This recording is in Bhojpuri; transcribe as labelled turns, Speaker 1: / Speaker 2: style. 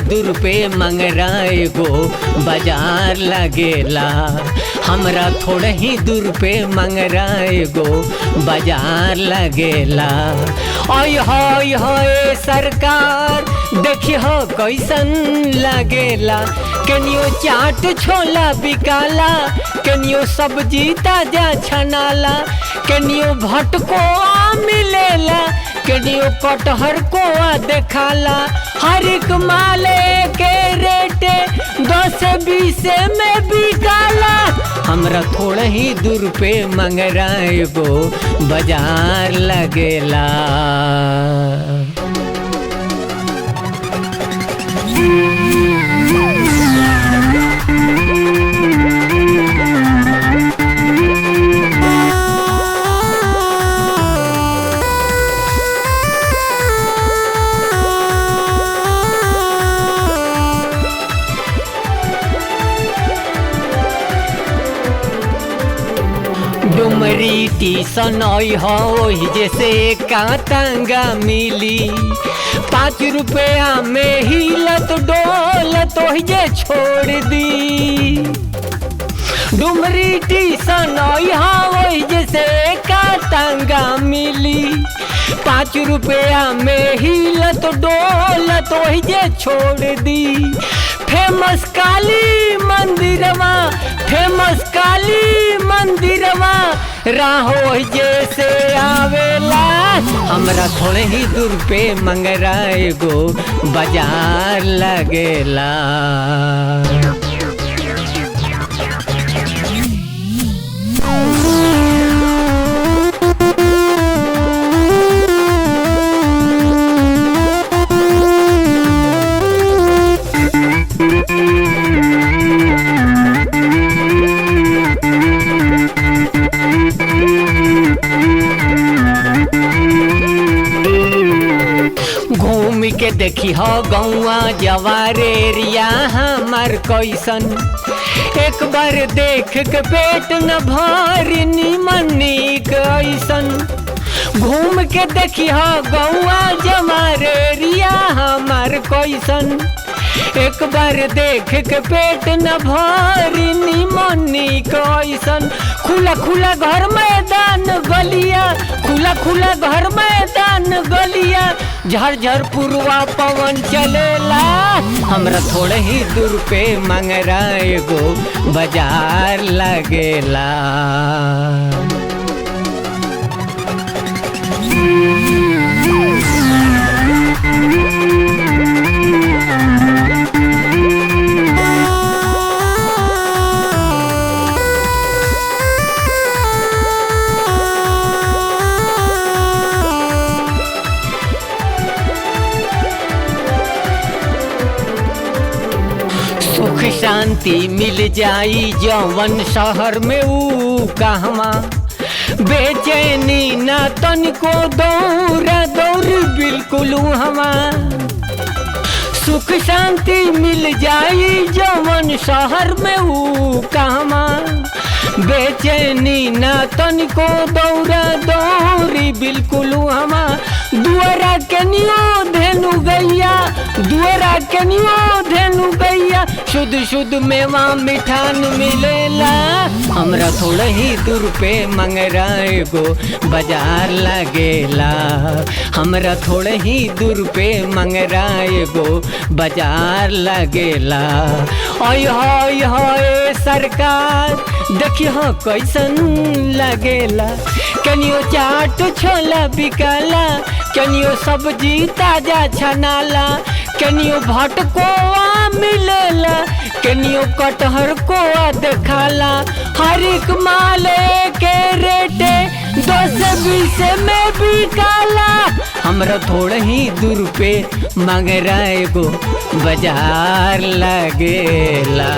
Speaker 1: दूर पे मंगरा एगो बाजार लगेला। हमरा थोड़े ही दूर पे मंगरा एगो बाजार लगेला। ओय होय होय सरकार देखी हो कैसन लगेला। कनियो चाट छोला बिकाला, कनियो सब्जी ताजा छनाला, कनियो भटको मिलेला, कनियो कटहर को देखाला। हर एक माले के रेटे 10-20 में बिकाला। हमरा थोड़ा ही दूर पे मंगरा एगो बाजार लगेला। डुमरी टीसन हो जैसे कातंगा मिली। 5 रुपया में हिलत डोलत जे छोड़ दी। डुमरी टीसन हो जैसे कातंगा मिली। 5 रुपया में हिलत डोलत जे छोड़ दी। फेमस काली मंदिरवा, फेमस काली मंदिरवा राहो जैसे आवेला। हमरा थोड़े ही दूर पे मंगरा एगो बाजार लगेला। घूम के देखी हो गौआ जवारे एरिया हमार कैसन। एक बार देख के पेट न भरी निमन नीक ऐसन। घूम के देखी हो गौआ जवार एरिया हमार कैसन। एक बार देख के पेट न भरी निमन नीक ऐसन। खुला खुला घर मैदान गलिया, खुला खुला घर मैदान गलिया, झरझर पुरवा पवन चलेला। हमरा थोड़े ही दूर पे मंगरा एगो बाजार लगेला। सुख शांति मिल जाई जवन शहर में ऊ कहवा। बेचैनी ना तनिको दौरा दौड़ बिल्कुल हवा। सुख शांति मिल जाई जवन शहर में ऊ कहवा। बेचैनी ना तनिको दौरा दौड़ी बिल्कुल हवा। दुआरा कनियो धेनु गैया, दुआरा कनियो धेनु गैया, शुद्ध शुद्ध मेवा मिठान मिलेला। हमरा थोड़ा ही दूर पे मंगरा एगो बाजार लगेला। हमरा थोड़ा ही दूर पे मंगरा एगो बाजार लगेला। ओय होय होय सरकार देखी हो कैसन लगेला। कनियो चाट छोला बिकाला, कनियो सब्जी ताजा छनाला, कनियो भटको मिलेला, कनियो कटहर को देखाला। हर एक माले के रेटे 10-20 में बिकाला। हमरा थोड़ा ही दूर पे मंगरा एगो बाजार लगेला।